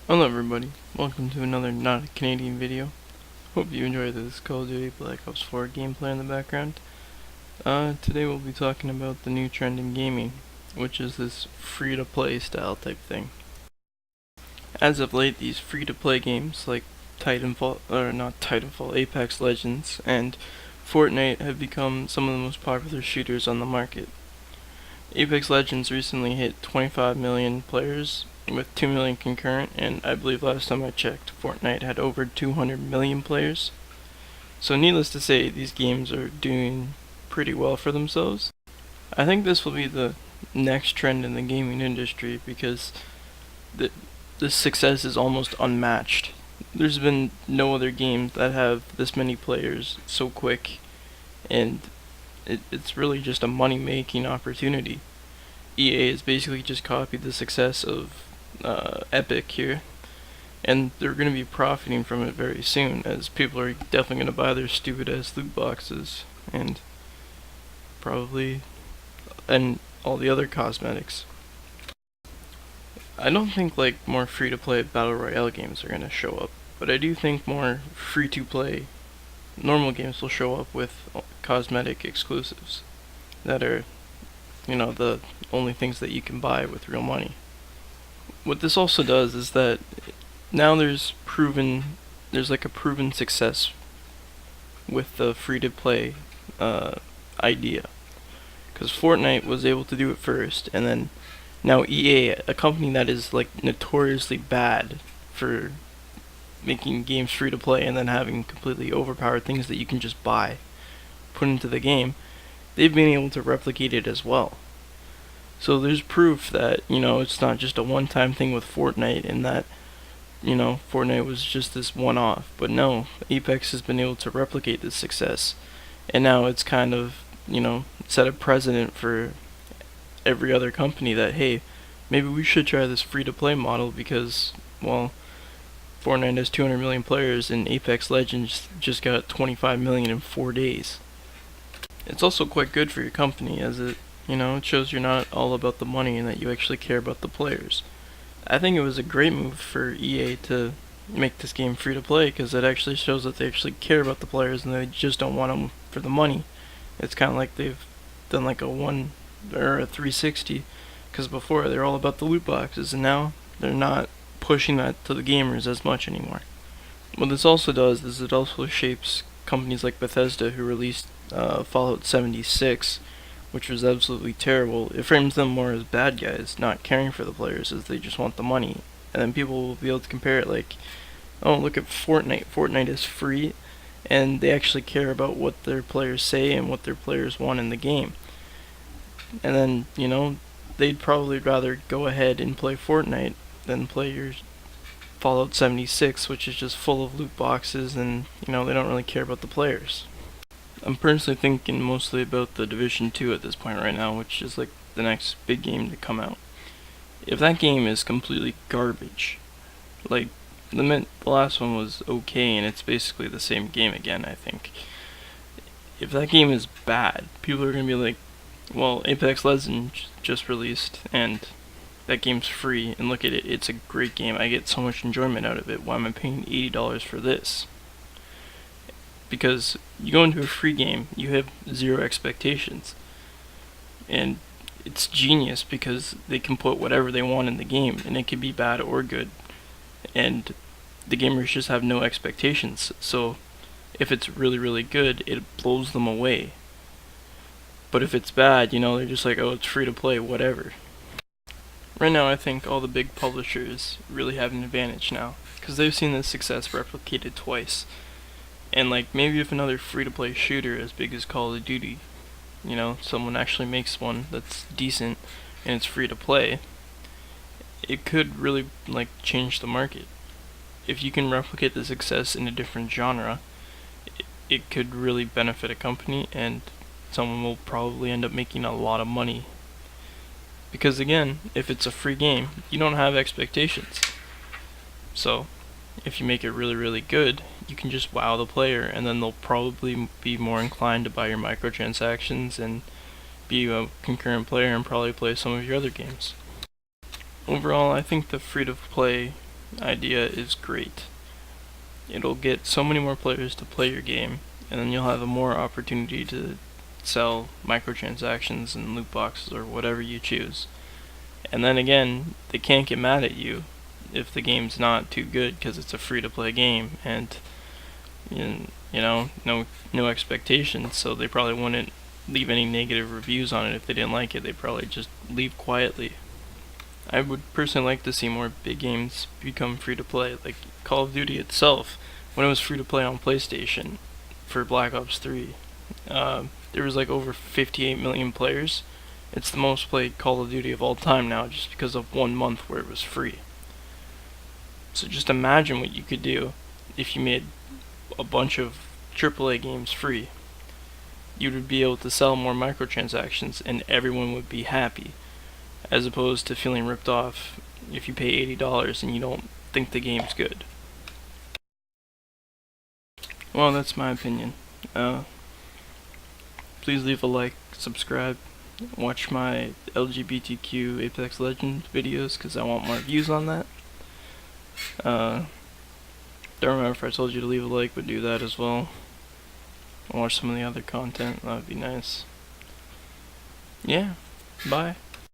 Hello everybody, welcome to another not a Canadian video. Hope you enjoyed this Call of Duty Black Ops 4 gameplay in the background. Today we'll be talking about the new trend in gaming, which is this free-to-play style type thing. As of late, these free-to-play games like Apex Legends and Fortnite have become some of the most popular shooters on the market. Apex Legends recently hit 25 million players with 2 million concurrent, and I believe last time I checked, Fortnite had over 200 million players. So needless to say, these games are doing pretty well for themselves. I think this will be the next trend in the gaming industry because the success is almost unmatched. There's been no other games that have this many players so quick, and it's really just a money-making opportunity. EA has basically just copied the success of Epic here, and they're going to be profiting from it very soon, as people are definitely going to buy their stupid ass loot boxes and all the other cosmetics. I don't think like more free to play battle royale games are going to show up, but I do think more free to play normal games will show up with cosmetic exclusives that are, the only things that you can buy with real money. What this also does is that now there's like a proven success with the free to play idea, because Fortnite was able to do it first, and then now EA, a company that is like notoriously bad for making games free to play and then having completely overpowered things that you can just buy, put into the game, they've been able to replicate it as well. So there's proof that, it's not just a one-time thing with Fortnite, and that, Fortnite was just this one-off. But no, Apex has been able to replicate this success, and now it's kind of, set a precedent for every other company that, hey, maybe we should try this free-to-play model because, well, Fortnite has 200 million players and Apex Legends just got 25 million in 4 days. It's also quite good for your company, as it shows you're not all about the money and that you actually care about the players. I think it was a great move for EA to make this game free to play, because it actually shows that they actually care about the players and they just don't want them for the money. It's kind of like they've done like a 360, because before they're all about the loot boxes, and now they're not pushing that to the gamers as much anymore. What this also does is it also shapes companies like Bethesda, who released Fallout 76, which was absolutely terrible. It frames them more as bad guys, not caring for the players, as they just want the money. And then people will be able to compare it like, oh, look at Fortnite. Fortnite is free, and they actually care about what their players say and what their players want in the game. And then, they'd probably rather go ahead and play Fortnite than play your Fallout 76, which is just full of loot boxes, and, they don't really care about the players. I'm personally thinking mostly about the Division 2 at this point right now, which is like the next big game to come out. If that game is completely garbage, like the last one was okay and it's basically the same game again, I think. If that game is bad, people are going to be like, well, Apex Legends just released and that game's free, and look at it, it's a great game, I get so much enjoyment out of it, why am I paying $80 for this? Because you go into a free game, you have zero expectations. And it's genius because they can put whatever they want in the game, and it can be bad or good. And the gamers just have no expectations. So if it's really, really good, it blows them away. But if it's bad, they're just like, oh, it's free to play, whatever. Right now, I think all the big publishers really have an advantage now, because they've seen this success replicated twice. And like, maybe if another free-to-play shooter as big as Call of Duty, someone actually makes one that's decent and it's free to play, it could really like change the market. If you can replicate the success in a different genre, it could really benefit a company, and someone will probably end up making a lot of money. Because again, if it's a free game, you don't have expectations. So if you make it really, really good, you can just wow the player, and then they'll probably be more inclined to buy your microtransactions and be a concurrent player and probably play some of your other games. Overall, I think the free-to-play idea is great. It'll get so many more players to play your game, and then you'll have a more opportunity to sell microtransactions and loot boxes or whatever you choose. And then again, they can't get mad at you if the game's not too good because it's a free-to-play game, and no expectations, so they probably wouldn't leave any negative reviews on it if they didn't like it. They'd probably just leave quietly. I would personally like to see more big games become free to play, like Call of Duty itself. When it was free to play on PlayStation for Black Ops 3, there was like over 58 million players. It's the most played Call of Duty of all time now, just because of 1 month where it was free. So just imagine what you could do if you made a bunch of AAA games free. You would be able to sell more microtransactions and everyone would be happy, as opposed to feeling ripped off if you pay $80 and you don't think the game's good. Well, that's my opinion. Please leave a like, subscribe, watch my LGBTQ Apex Legends videos because I want more views on that. Don't remember if I told you to leave a like, but do that as well. And watch some of the other content, that would be nice. Yeah, bye.